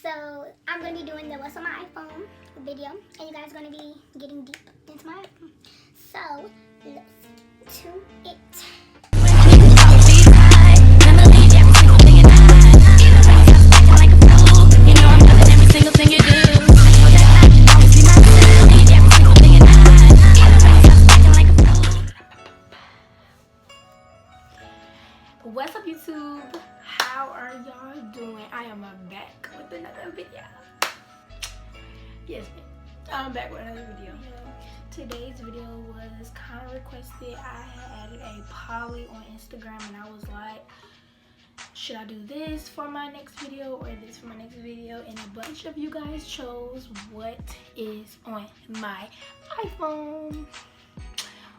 So I'm gonna be doing the what's on my iPhone video, and you guys are gonna be getting deep into my iPhone. So let's to it. What's up, YouTube? How are y'all doing? I am back with another video. Yes, I'm back with another video. Today's video was kind of requested. I had a poll on Instagram and I was like, should I do this for my next video or this for my next video? And a bunch of you guys chose what is on my iPhone.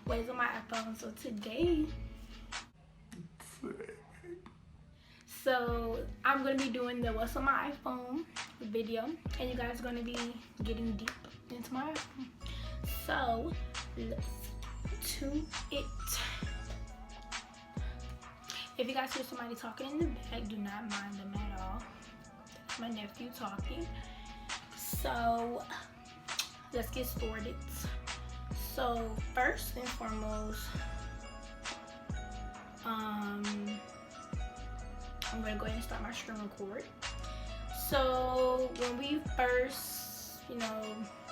What is on my iPhone? So today, I'm gonna be doing the what's on my iPhone video, and you guys are gonna be getting deep into my iPhone. So let's to it. If you guys hear somebody talking in the back, do not mind them at all. That's my nephew talking. So let's get started. So first and foremost, I'm gonna go ahead and start my screen record. So when we first,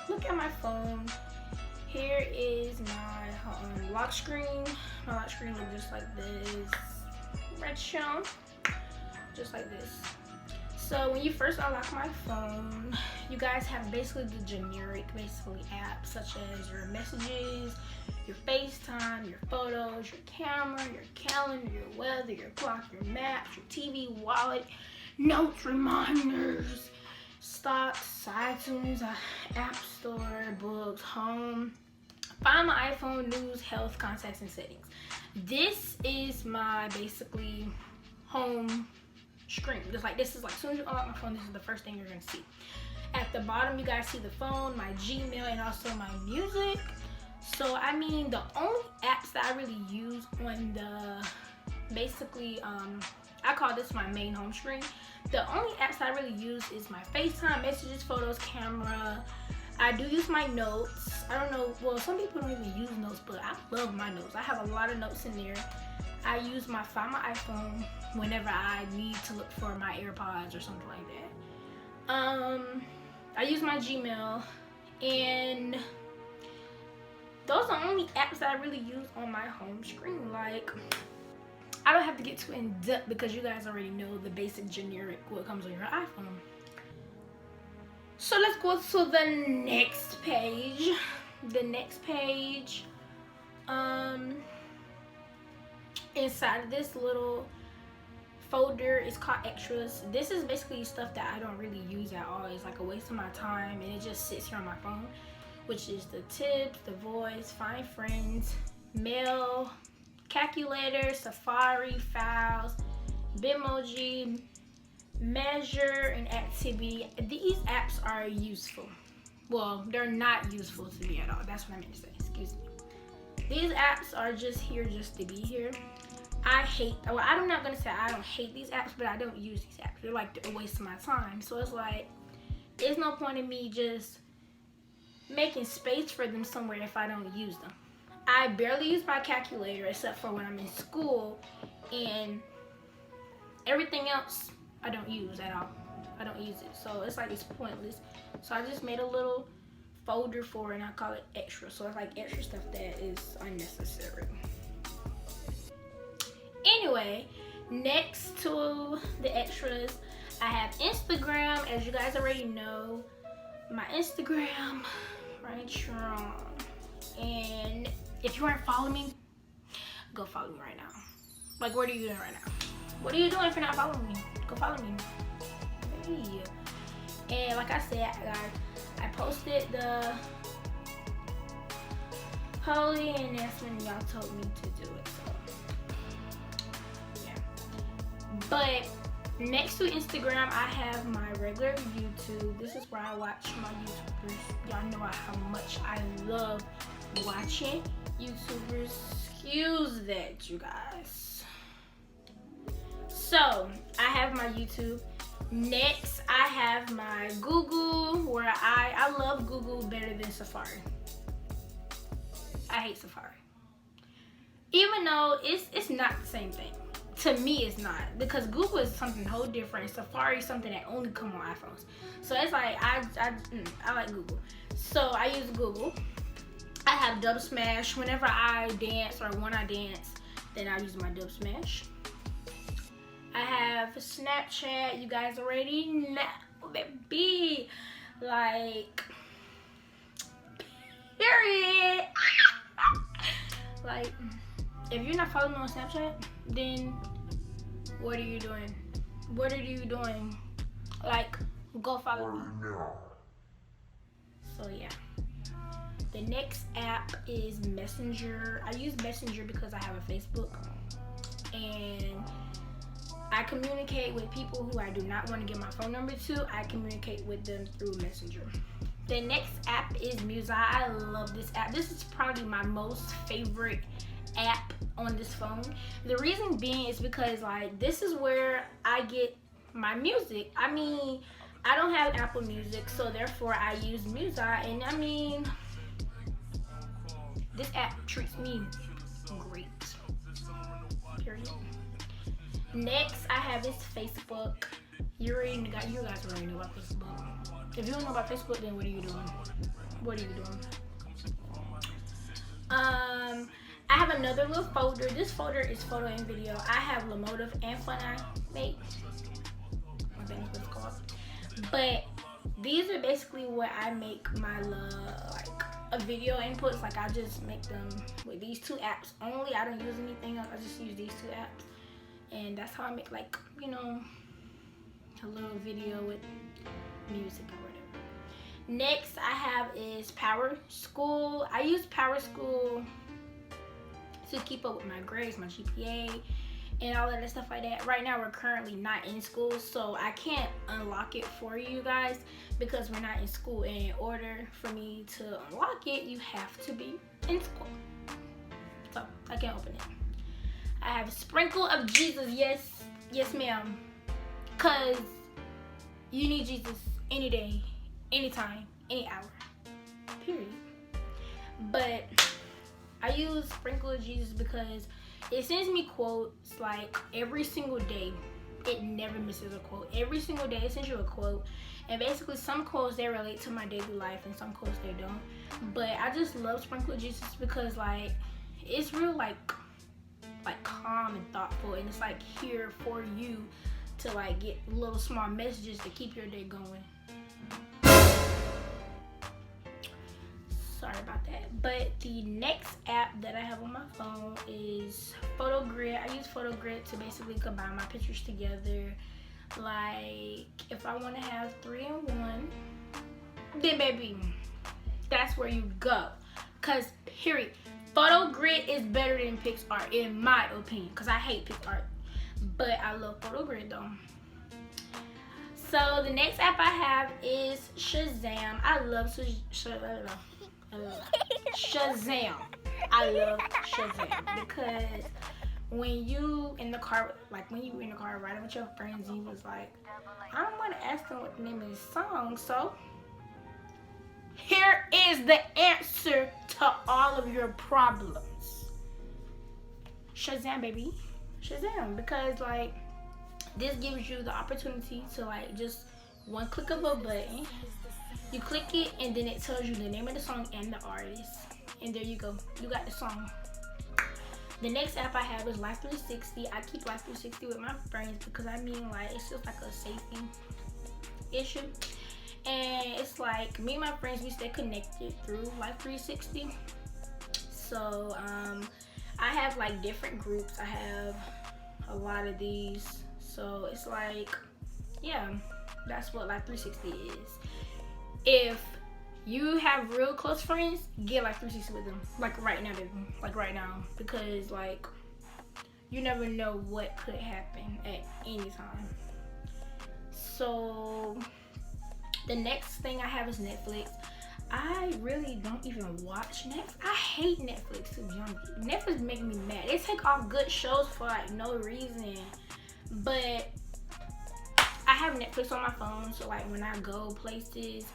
look at my phone, here is my lock screen. My lock screen looks just like this, red shown, just like this. So when you first unlock my phone, you guys have basically the generic apps such as your messages, your FaceTime, your photos, your camera, your calendar, your weather, your clock, your maps, your TV, wallet, notes, reminders, stocks, iTunes, App Store, books, home, find my iPhone, news, health, contacts, and settings. This is my basically home screen. Just like this is like, as soon as you unlock my phone, this is the first thing you're gonna see. At the bottom, you guys see the phone, my Gmail, and also my music. So I mean, the only apps that I really use on the I call this my main home screen. The only apps that I really use is my FaceTime, messages, photos, camera. I do use my notes. I don't know, well, some people don't even use notes, but I love my notes. I have a lot of notes in there. I use Find My iPhone whenever I need to look for my AirPods or something like that. I use my Gmail, and those are the only apps that I really use on my home screen. Like, I don't have to get too in depth because you guys already know the basic generic what comes on your iPhone. So let's go to the next page. The next page, inside of this little folder is called extras. This is basically stuff that I don't really use at all. It's like a waste of my time, and it just sits here on my phone, which is the tips, the voice, find friends, mail, calculator, Safari, files, Bitmoji, measure, and activity. These apps are useful. Well, they're not useful to me at all. That's what I meant to say, excuse me. These apps are just here just to be here. I'm not gonna say I don't hate these apps, but I don't use these apps. They're like a waste of my time. So it's like, there's no point in me just making space for them somewhere if I don't use them. I barely use my calculator except for when I'm in school, and everything else I don't use at all. I don't use it. So it's like, it's pointless. So I just made a little folder for it, and I call it extra. So it's like extra stuff that is unnecessary. Anyway, next to the extras, I have Instagram. As you guys already know, my Instagram right here. And if you aren't following me, go follow me right now. Like, what are you doing right now? What are you doing if you're not following me? Go follow me. Hey. And like I said, guys, I posted the poll, and that's when y'all told me to do it. So but next to Instagram, I have my regular YouTube. This is where I watch my YouTubers. Y'all know how much I love watching YouTubers. Excuse that, you guys. So I have my YouTube, Next, I have my Google, where I love Google better than Safari. I hate Safari. Even though it's not the same thing. To me, it's not, because Google is something whole different. Safari is something that only come on iPhones. So it's like I like Google. So I use Google. I have Dub Smash. Whenever I dance or when I dance, then I use my Dub Smash. I have Snapchat. You guys already know, baby. Like, period. Like, if you're not following me on Snapchat, then what are you doing? What are you doing? Like, go follow me. So yeah. The next app is Messenger. I use Messenger because I have a Facebook, and I communicate with people who I do not want to give my phone number to. I communicate with them through Messenger. The next app is Musa. I love this app. This is probably my most favorite app on this phone. The reason being is because, like, this is where I get my music. I mean, I don't have Apple Music, so therefore I use Musa, and I mean, this app treats me great. Period. Next, I have is Facebook. You guys already know about Facebook. If you don't know about Facebook, then what are you doing? What are you doing? I have another little folder. This folder is photo and video. I have Lamotive and Funimate. I think that's what it's called. But these are basically where I make my video inputs. Like, I just make them with these two apps only. I don't use anything else. I just use these two apps, and that's how I make, like, you know, a little video with music or whatever. Next I have is Power School. I use Power School to keep up with my grades, my GPA, and all of that stuff like that. Right now we're currently not in school, so I can't unlock it for you guys because we're not in school, and in order for me to unlock it, you have to be in school. So I can't open it. I have Sprinkle of Jesus. Yes ma'am, because you need Jesus any day, anytime, any hour, period. But I use Sprinkle of Jesus because it sends me quotes like every single day. It never misses a quote. Every single day it sends you a quote, and basically some quotes they relate to my daily life and some quotes they don't. But I just love Sprinkle of Jesus because, like, it's real like calm and thoughtful, and it's like here for you to like get little small messages to keep your day going. Sorry about that. But the next app that I have on my phone is PhotoGrid. I use PhotoGrid to basically combine my pictures together. Like, if I want to have 3 in 1, then baby, that's where you go. Cause period, PhotoGrid is better than PixArt in my opinion. Cause I hate PixArt, but I love PhotoGrid though. So the next app I have is Shazam. I love Shazam. I love Shazam because when you in the car, like when you were in the car riding with your friends, you was like, I don't want to ask them what the name of the song. So here is the answer to all of your problems. Shazam, baby. Shazam. Because, like, this gives you the opportunity to, like, just one click of a button. You click it, and then it tells you the name of the song and the artist. And there you go. You got the song. The next app I have is Life 360. I keep Life 360 with my friends because, I mean, like, it's just like a safety issue. And it's like me and my friends, we stay connected through Life 360. So I have like different groups. I have a lot of these. So it's like, yeah, that's what Life 360 is. If you have real close friends, get Life 360 with them. Like right now, baby. Like right now. Because like you never know what could happen at any time. So the next thing I have is Netflix. I really don't even watch Netflix. I hate Netflix, to be honest. Netflix make me mad. They take off good shows for like no reason. But I have Netflix on my phone, so like when I go places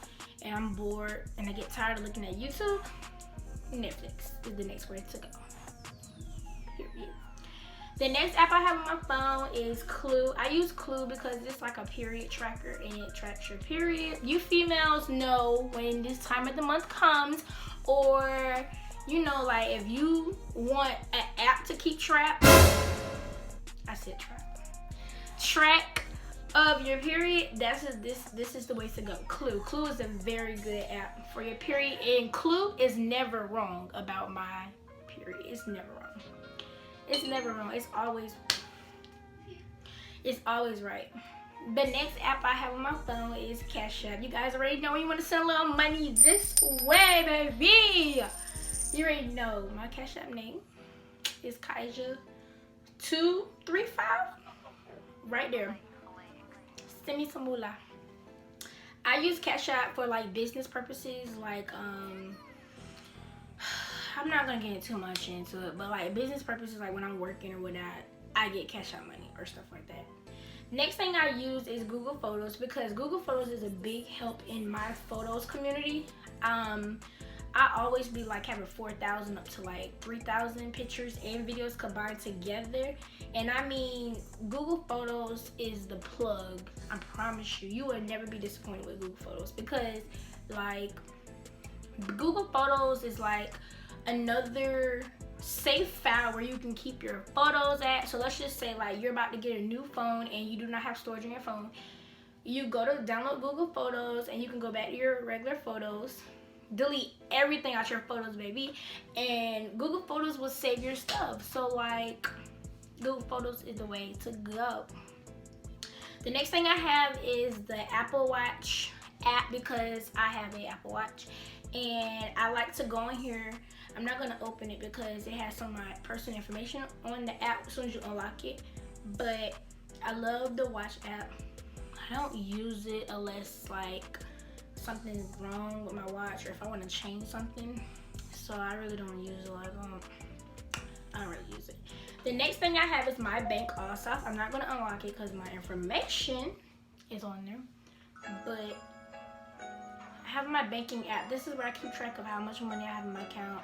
and I'm bored and I get tired of looking at YouTube, Netflix is the next way to go. Period. The next app I have on my phone is Clue. I use Clue because it's like a period tracker and it tracks your period. You females know when this time of the month comes, or you know, like if you want an app to keep track, I said track of your period, this is the way to go. Clue is a very good app for your period, and Clue is never wrong about my period. It's never wrong. It's never wrong. It's always right. The next app I have on my phone is Cash App. You guys already know when you want to send a little money this way, baby. You already know my Cash App name is Kaija235. Right there. Send me some moolah. I use Cash App for like business purposes, like I'm not gonna get too much into it, but like business purposes, like when I'm working or whatnot, I get Cash App money or stuff like that. Next thing I use is Google Photos, because Google Photos is a big help in my photos community. I always be like having 4,000 up to like 3,000 pictures and videos combined together. And I mean, Google Photos is the plug. I promise you, you will never be disappointed with Google Photos, because like Google Photos is like another safe file where you can keep your photos at. So let's just say like you're about to get a new phone and you do not have storage in your phone. You go to download Google Photos and you can go back to your regular photos, delete everything out your photos, baby, and Google Photos will save your stuff. So like Google Photos is the way to go. The next thing I have is the Apple Watch app, because I have an Apple Watch and I like to go in here. I'm not gonna open it because it has some of my personal information on the app as soon as you unlock it, but I love the Watch app. I don't use it unless like something's wrong with my watch or if I want to change something, so I really don't use it. I don't really use it. The next thing I have is my bank also. I'm not gonna unlock it because my information is on there, but I have my banking app. This is where I keep track of how much money I have in my account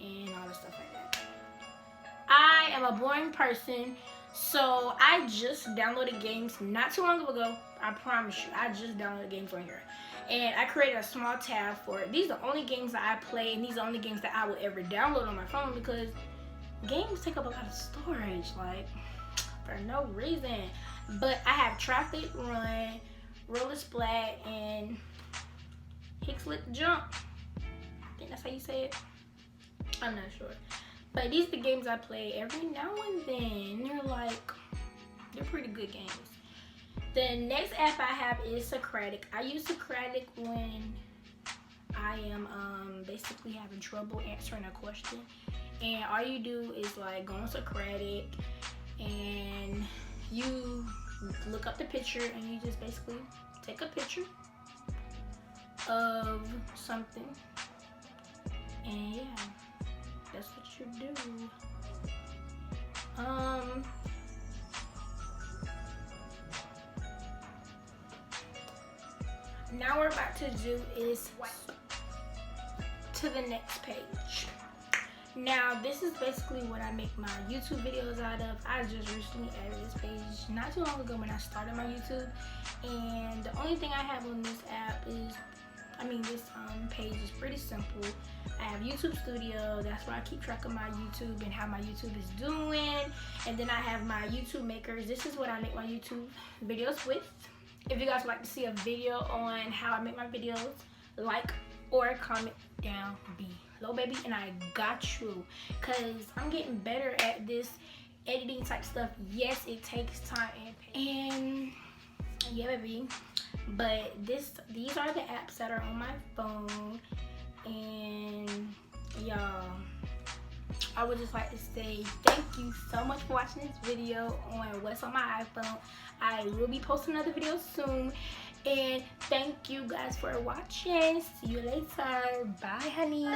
and all the stuff like that. I am a boring person, so I just downloaded games not too long ago. I promise you, I just downloaded games on here. And I created a small tab for it. These are the only games that I play, and these are the only games that I will ever download on my phone, because games take up a lot of storage, like, for no reason. But I have Traffic Run, Roller Splat, and Hickslick Jump. I think that's how you say it. I'm not sure. But these are the games I play every now and then. They're pretty good games. The next app I have is Socratic. I use Socratic when I am basically having trouble answering a question. And all you do is like go on Socratic and you look up the picture and you just basically take a picture of something. And yeah, that's what you do. Now we're about to do is swipe to the next page. Now this is basically what I make my YouTube videos out of. I just recently added this page not too long ago when I started my YouTube, and the only thing I have on this app is, this page is pretty simple. I have YouTube Studio. That's where I keep track of my YouTube and how my YouTube is doing. And then I have my YouTube makers. This is what I make my YouTube videos with. If you guys would like to see a video on how I make my videos, like or comment down below, baby, and I got you, because I'm getting better at this editing type stuff. Yes, it takes time and yeah, baby, but these are the apps that are on my phone. And y'all, I would just like to say thank you so much for watching this video on what's on my iPhone. I will be posting another video soon, and thank you guys for watching. See you later. Bye, honey.